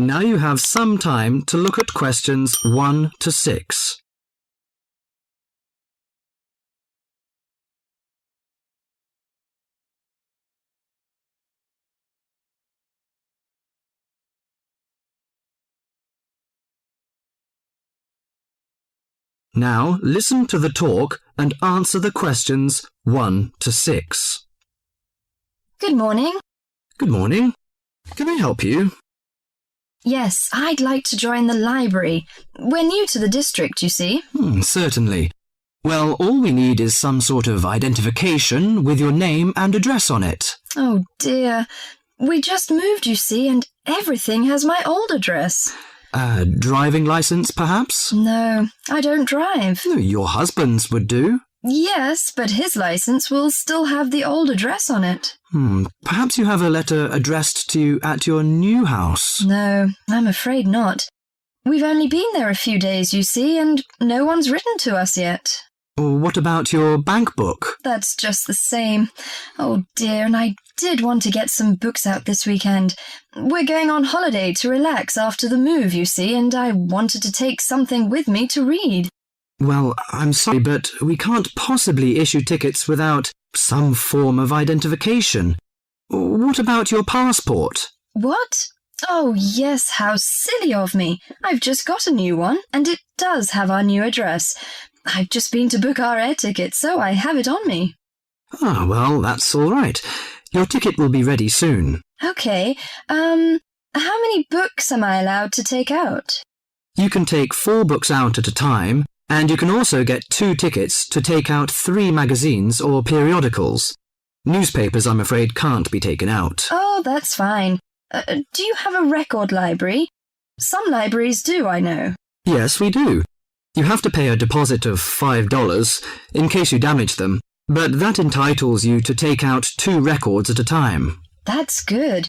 Now you have some time to look at questions 1 to 6. Now listen to the talk and answer the questions 1 to 6. Good morning. Good morning. Can I help you? Yes, I'd like to join the library. We're new to the district, you see. Certainly. Well, all we need is some sort of identification with your name and address on it. Oh dear. We just moved, you see, and everything has my old address. A driving license, perhaps? No, I don't drive. Your husband's would do. Yes, but his license will still have the old address on it. Perhaps you have a letter addressed to you at your new house. No, I'm afraid not. We've only been there a few days, you see, and no one's written to us yet. What about your bank book? That's just the same. Oh dear, and I did want to get some books out this weekend. We're going on holiday to relax after the move, you see, and I wanted to take something with me to read. Well, I'm sorry, but we can't possibly issue tickets without some form of identification. What about your passport? What? Oh yes, how silly of me. I've just got a new one, and it does have our new address. I've just been to book our air ticket, so I have it on me. Well, that's all right. Your ticket will be ready soon. Okay, how many books am I allowed to take out? You can take 4 books out at a time, and you can also get 2 tickets to take out 3 magazines or periodicals. Newspapers, I'm afraid, can't be taken out. Oh, that's fine. Do you have a record library? Some libraries do, I know. Yes, we do. You have to pay a deposit of $5 in case you damage them, but that entitles you to take out 2 records at a time. That's good.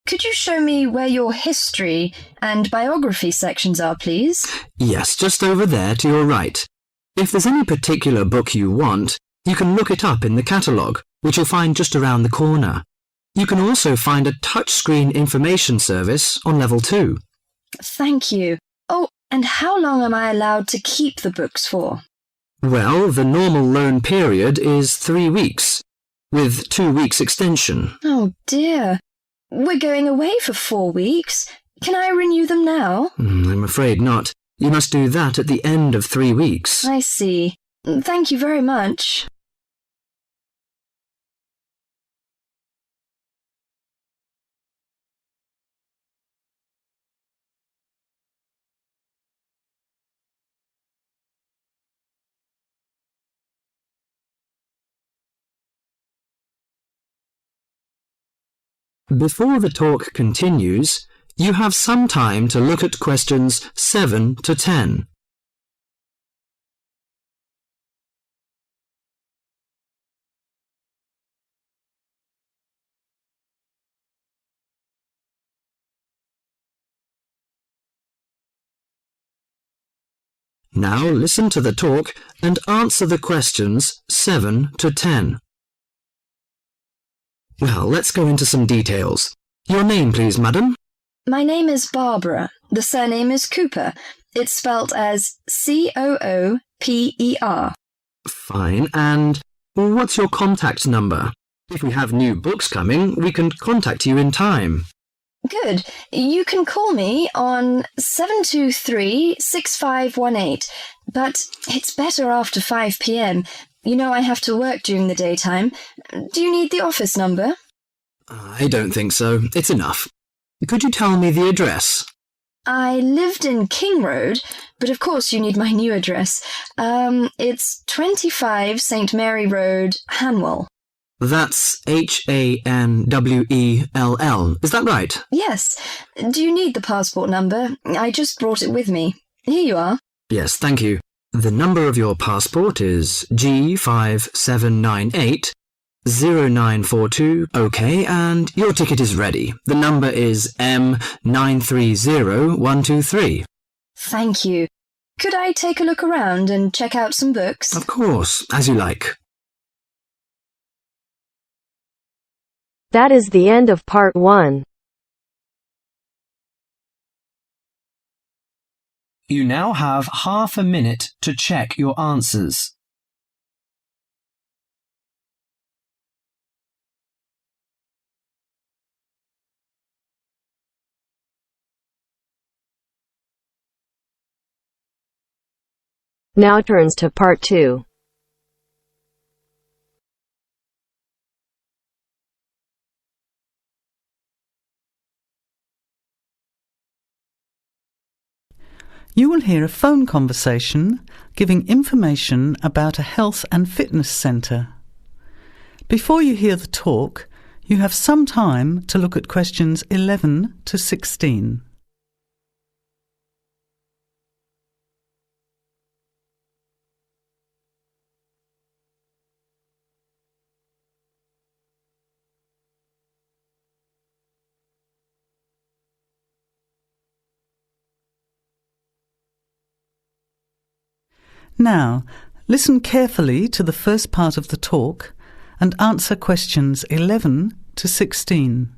Could you show me where your history and biography sections are, please? Yes, just over there to your right. If there's any particular book you want, you can look it up in the catalogue, which you'll find just around the corner. You can also find a touchscreen information service on level 2. Thank you. Oh, and how long am I allowed to keep the books for? Well, the normal loan period is 3 weeks, with 2 weeks extension. Oh dear. We're going away for 4 weeks. Can I renew them now? I'm afraid not. You must do that at the end of 3 weeks. I see. Thank you very much. Before the talk continues, you have some time to look at questions 7 to 10. Now listen to the talk and answer the questions 7 to 10. Well, let's go into some details. Your name, please, madam? My name is Barbara. The surname is Cooper. It's spelt as Cooper. Fine. And what's your contact number? If we have new books coming, we can contact you in time. Good. You can call me on 723-6518, but it's better after 5 p.m. You know I have to work during the daytime. Do you need the office number? I don't think so. It's enough. Could you tell me the address? I lived in King Road, but of course you need my new address. It's 25 St. Mary Road, Hanwell. That's Hanwell. Is that right? Yes. Do you need the passport number? I just brought it with me. Here you are. Yes, thank you. The number of your passport is G57980942. OK, and your ticket is ready. The number is M930123. Thank you. Could I take a look around and check out some books? Of course, as you like. That is the end of part 1. You now have half a minute to check your answers. Now turns to part 2. You will hear a phone conversation giving information about a health and fitness centre. Before you hear the talk, you have some time to look at questions 11 to 16. Now, listen carefully to the first part of the talk and answer questions 11 to 16.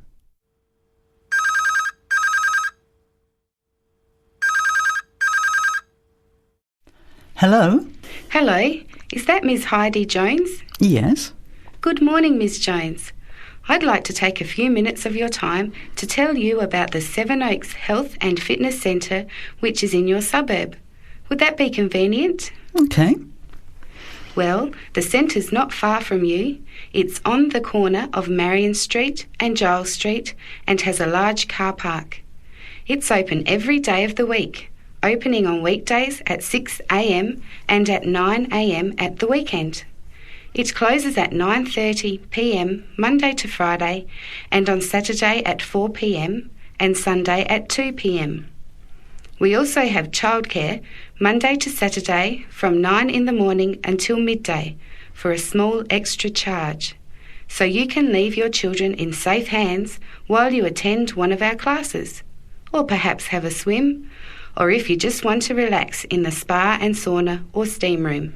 Hello? Hello, is that Ms. Heidi Jones? Yes? Good morning, Ms. Jones. I'd like to take a few minutes of your time to tell you about the Seven Oaks Health and Fitness Centre, which is in your suburb. Would that be convenient? Okay. Well, the centre's not far from you. It's on the corner of Marion Street and Giles Street and has a large car park. It's open every day of the week, opening on weekdays at 6 a.m. and at 9 a.m. at the weekend. It closes at 9:30 p.m. Monday to Friday and on Saturday at 4 p.m. and Sunday at 2 p.m. We also have childcare Monday to Saturday from 9 in the morning until midday for a small extra charge, so you can leave your children in safe hands while you attend one of our classes, or perhaps have a swim, or if you just want to relax in the spa and sauna or steam room.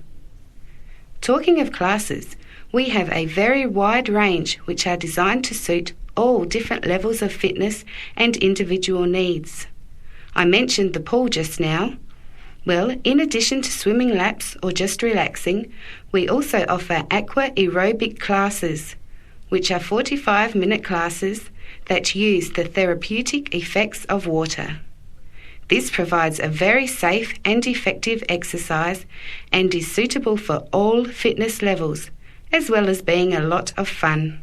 Talking of classes, we have a very wide range which are designed to suit all different levels of fitness and individual needs. I mentioned the pool just now. Well, in addition to swimming laps or just relaxing, we also offer aqua aerobic classes, which are 45-minute classes that use the therapeutic effects of water. This provides a very safe and effective exercise and is suitable for all fitness levels, as well as being a lot of fun.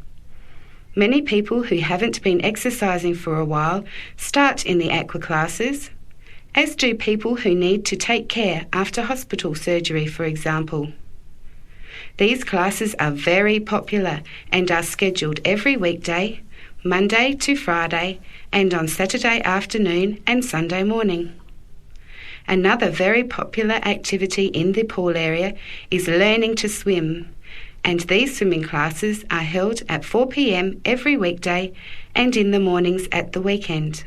Many people who haven't been exercising for a while start in the aqua classes, as do people who need to take care after hospital surgery, for example. These classes are very popular and are scheduled every weekday, Monday to Friday, and on Saturday afternoon and Sunday morning. Another very popular activity in the pool area is learning to swim, and these swimming classes are held at 4 p.m. every weekday and in the mornings at the weekend.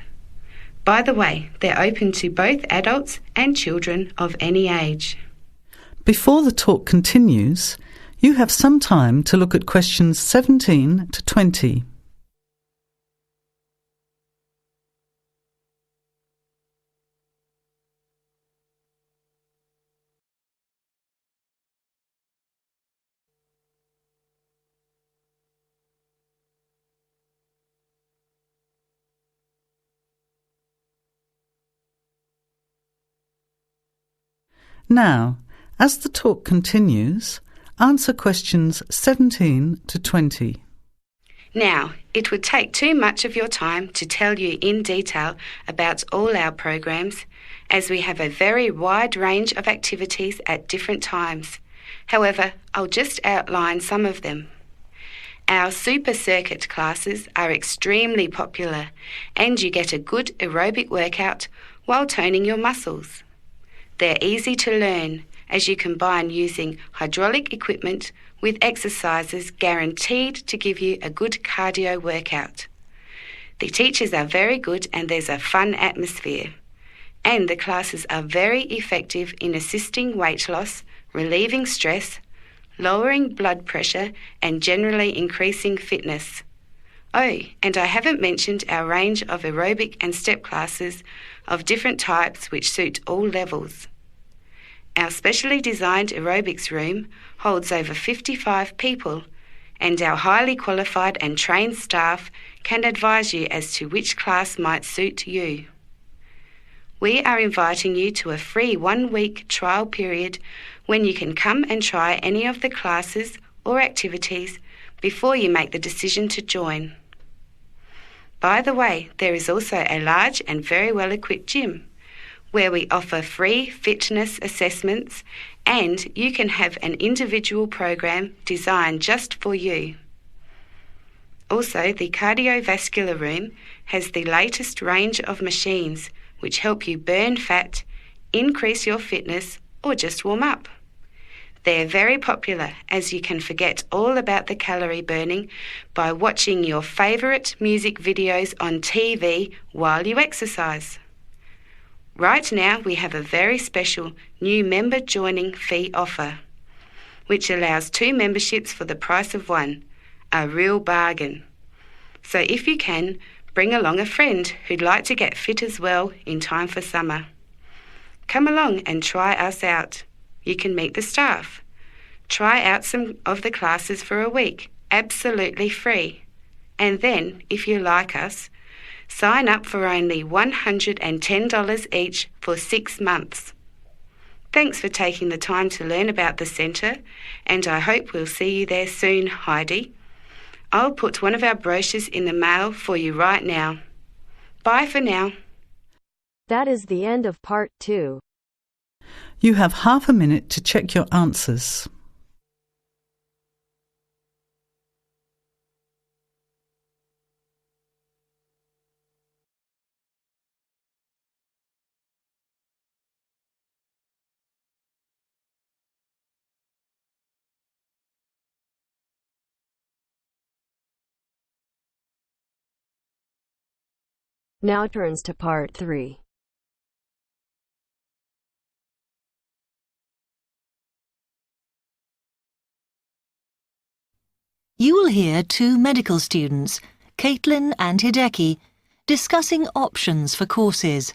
By the way, they're open to both adults and children of any age. Before the talk continues, you have some time to look at questions 17 to 20. Now, as the talk continues, answer questions 17 to 20. Now, it would take too much of your time to tell you in detail about all our programs, as we have a very wide range of activities at different times. However, I'll just outline some of them. Our super circuit classes are extremely popular, and you get a good aerobic workout while toning your muscles. They're easy to learn, as you combine using hydraulic equipment with exercises guaranteed to give you a good cardio workout. The teachers are very good and there's a fun atmosphere. And the classes are very effective in assisting weight loss, relieving stress, lowering blood pressure and generally increasing fitness. Oh, and I haven't mentioned our range of aerobic and step classes of different types which suit all levels. Our specially designed aerobics room holds over 55 people, and our highly qualified and trained staff can advise you as to which class might suit you. We are inviting you to a free 1-week trial period when you can come and try any of the classes or activities before you make the decision to join. By the way, there is also a large and very well-equipped gym where we offer free fitness assessments, and you can have an individual program designed just for you. Also, the cardiovascular room has the latest range of machines which help you burn fat, increase your fitness, or just warm up. They're very popular as you can forget all about the calorie burning by watching your favourite music videos on TV while you exercise. Right now we have a very special new member joining fee offer, which allows 2 memberships for the price of 1, a real bargain. So if you can, bring along a friend who'd like to get fit as well in time for summer. Come along and try us out. You can meet the staff. Try out some of the classes for a week, absolutely free. And then, if you like us, sign up for only $110 each for 6 months. Thanks for taking the time to learn about the centre, and I hope we'll see you there soon, Heidi. I'll put one of our brochures in the mail for you right now. Bye for now. That is the end of part 2. You have half a minute to check your answers. Now turns to part 3. You will hear 2 medical students, Caitlin and Hideki, discussing options for courses.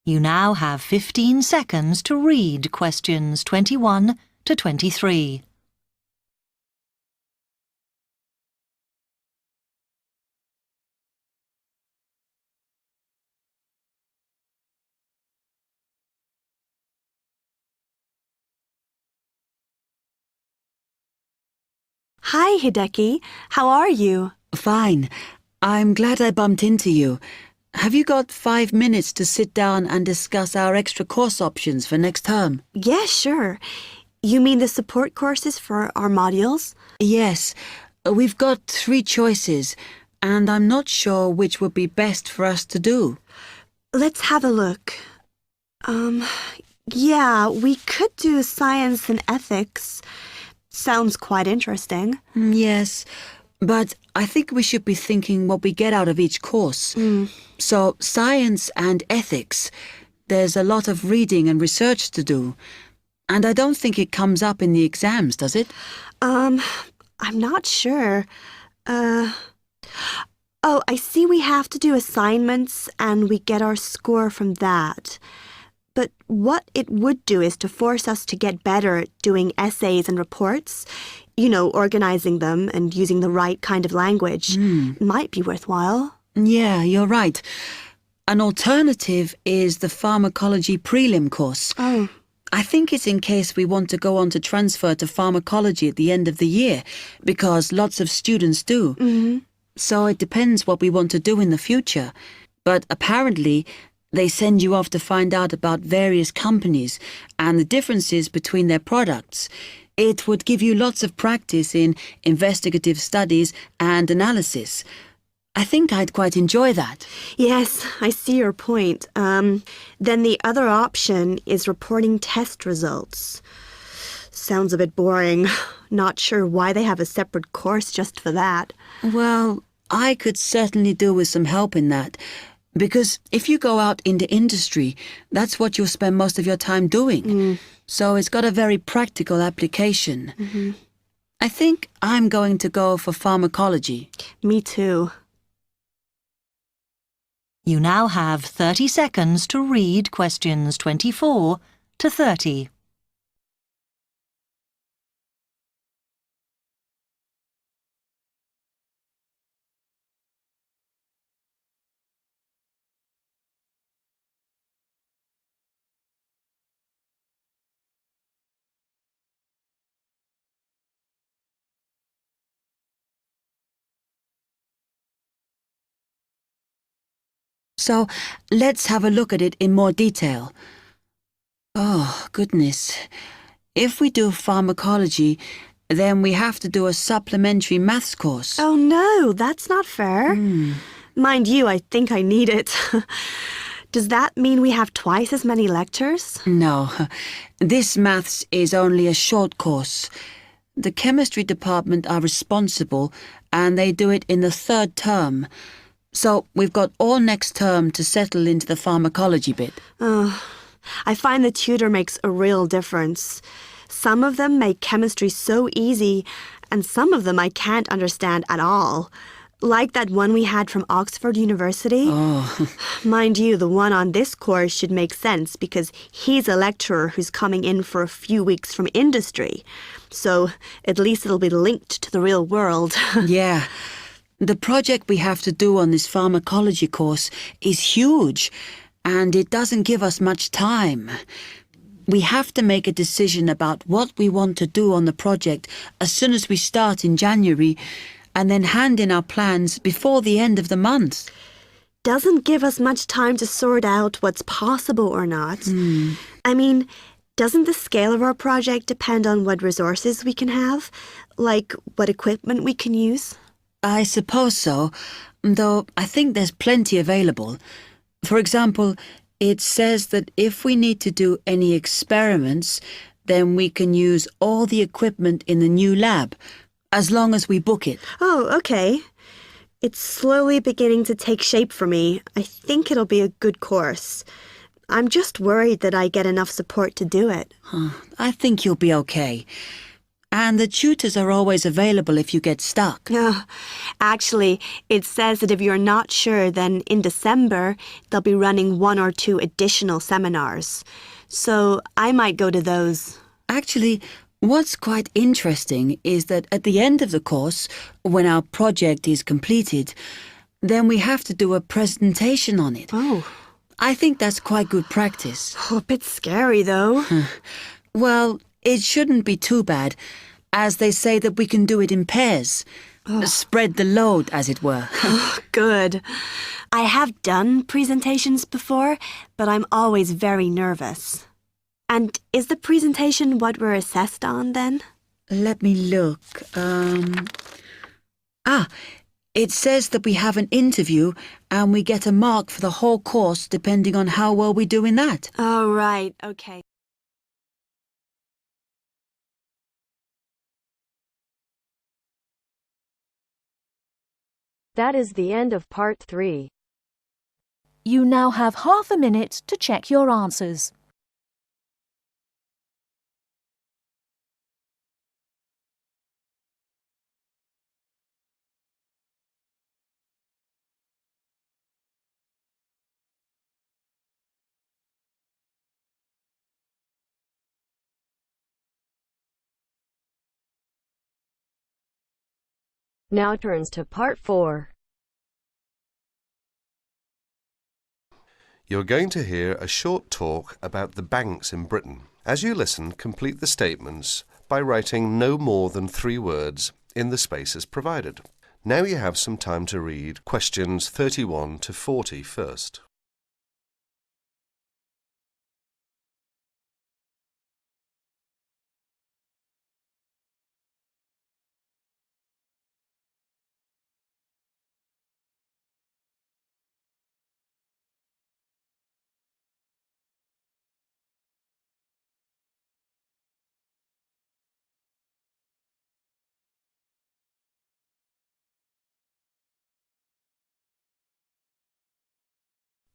You now have 15 seconds to read questions 21 to 23. Hi, Hideki. How are you? Fine. I'm glad I bumped into you. Have you got 5 minutes to sit down and discuss our extra course options for next term? Yeah, sure. You mean the support courses for our modules? Yes. We've got 3 choices, and I'm not sure which would be best for us to do. Let's have a look. Yeah, we could do science and ethics. Sounds quite interesting. Yes, but I think we should be thinking what we get out of each course. So, science and ethics, there's a lot of reading and research to do. And I don't think it comes up in the exams, does it? I'm not sure. Oh, I see we have to do assignments and we get our score from that. But what it would do is to force us to get better at doing essays and reports. You know, organizing them and using the right kind of language. Might be worthwhile. Yeah, you're right. An alternative is the pharmacology prelim course. Oh. I think it's in case we want to go on to transfer to pharmacology at the end of the year, because lots of students do. So it depends what we want to do in the future. But apparently, they send you off to find out about various companies and the differences between their products. It would give you lots of practice in investigative studies and analysis. I think I'd quite enjoy that. Yes, I see your point. Then the other option is reporting test results. Sounds a bit boring. Not sure why they have a separate course just for that. Well, I could certainly do with some help in that. Because if you go out into industry, that's what you'll spend most of your time doing. So it's got a very practical application. I think I'm going to go for pharmacology. Me too. You now have 30 seconds to read questions 24 to 30. So let's have a look at it in more detail. Oh, goodness. If we do pharmacology, then we have to do a supplementary maths course. Oh no, that's not fair. Mind you, I think I need it. Does that mean we have twice as many lectures? No, this maths is only a short course. The chemistry department are responsible and they do it in the 3rd term. So we've got all next term to settle into the pharmacology bit. I find the tutor makes a real difference. Some of them make chemistry so easy, and some of them I can't understand at all. Like that one we had from Oxford University. Mind you, the one on this course should make sense because he's a lecturer who's coming in for a few weeks from industry. So at least it'll be linked to the real world. Yeah. The project we have to do on this pharmacology course is huge, and it doesn't give us much time. We have to make a decision about what we want to do on the project as soon as we start in January, and then hand in our plans before the end of the month. Doesn't give us much time to sort out what's possible or not. I mean, doesn't the scale of our project depend on what resources we can have? Like what equipment we can use? I suppose so, though I think there's plenty available. For example, it says that if we need to do any experiments, then we can use all the equipment in the new lab, as long as we book it. Oh, okay. It's slowly beginning to take shape for me. I think it'll be a good course. I'm just worried that I get enough support to do it. I think you'll be okay. And the tutors are always available if you get stuck. Actually, it says that if you're not sure, then in December, they'll be running 1 or 2 additional seminars. So I might go to those. Actually, what's quite interesting is that at the end of the course, when our project is completed, then we have to do a presentation on it. Oh. I think that's quite good practice. A bit scary, though. Well, it shouldn't be too bad, as they say that we can do it in pairs. Spread the load, as it were. Good. I have done presentations before, but I'm always very nervous. And is the presentation what we're assessed on, then? Let me look. It says that we have an interview and we get a mark for the whole course depending on how well we do in that. Oh, right. Okay. That is the end of part 3. You now have half a minute to check your answers. Now turns to part 4. You're going to hear a short talk about the banks in Britain. As you listen, complete the statements by writing no more than 3 words in the spaces provided. Now you have some time to read questions 31 to 40 first.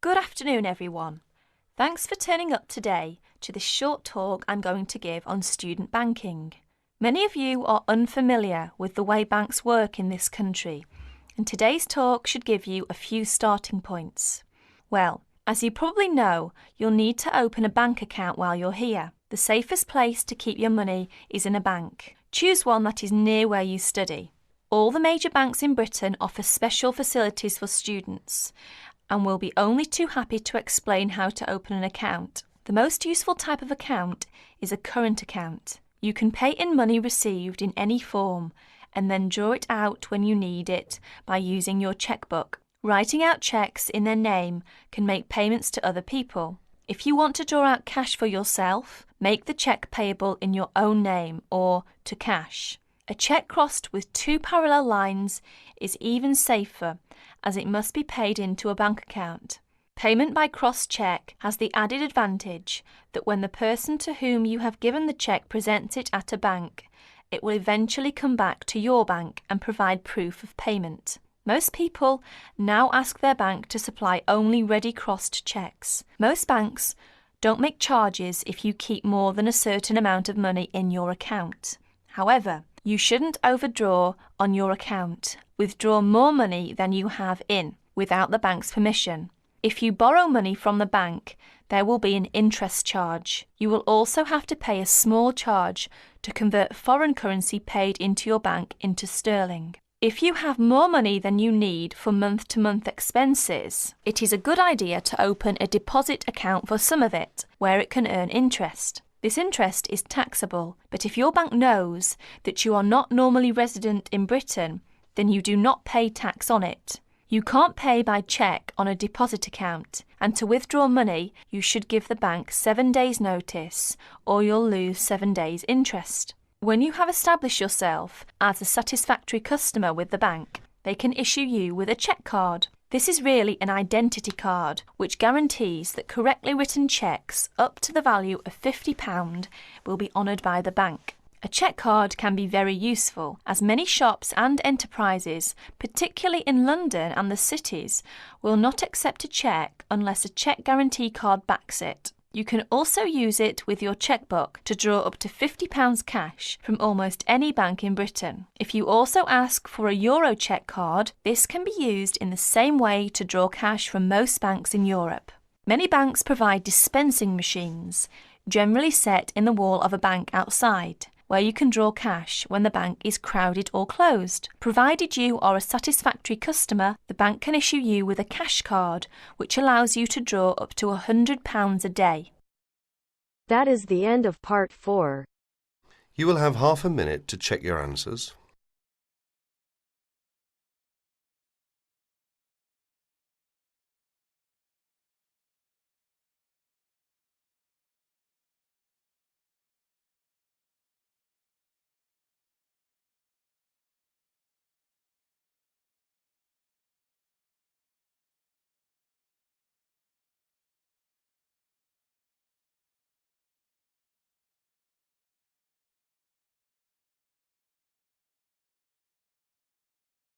Good afternoon, everyone. Thanks for turning up today to this short talk I'm going to give on student banking. Many of you are unfamiliar with the way banks work in this country, and today's talk should give you a few starting points. Well, as you probably know, you'll need to open a bank account while you're here. The safest place to keep your money is in a bank. Choose one that is near where you study. All the major banks in Britain offer special facilities for students, and we'll be only too happy to explain how to open an account. The most useful type of account is a current account. You can pay in money received in any form and then draw it out when you need it by using your checkbook. Writing out cheques in their name can make payments to other people. If you want to draw out cash for yourself, make the cheque payable in your own name or to cash. A cheque crossed with two parallel lines is even safer, as it must be paid into a bank account. Payment by crossed cheque has the added advantage that when the person to whom you have given the cheque presents it at a bank, it will eventually come back to your bank and provide proof of payment. Most people now ask their bank to supply only ready crossed cheques. Most banks don't make charges if you keep more than a certain amount of money in your account. However, you shouldn't overdraw on your account, withdraw more money than you have in, without the bank's permission. If you borrow money from the bank, there will be an interest charge. You will also have to pay a small charge to convert foreign currency paid into your bank into sterling. If you have more money than you need for month-to-month expenses, it is a good idea to open a deposit account for some of it, where it can earn interest. This interest is taxable, but if your bank knows that you are not normally resident in Britain, then you do not pay tax on it. You can't pay by cheque on a deposit account, and to withdraw money, you should give the bank 7 days' notice, or you'll lose 7 days' interest. When you have established yourself as a satisfactory customer with the bank, they can issue you with a cheque card. This is really an identity card, which guarantees that correctly written cheques up to the value of £50 will be honoured by the bank. A cheque card can be very useful, as many shops and enterprises, particularly in London and the cities, will not accept a cheque unless a cheque guarantee card backs it. You can also use it with your chequebook to draw up to £50 cash from almost any bank in Britain. If you also ask for a Euro cheque card, this can be used in the same way to draw cash from most banks in Europe. Many banks provide dispensing machines, generally set in the wall of a bank outside, where you can draw cash when the bank is crowded or closed. Provided you are a satisfactory customer, the bank can issue you with a cash card, which allows you to draw up to £100 a day. That is the end of part 4. You will have half a minute to check your answers.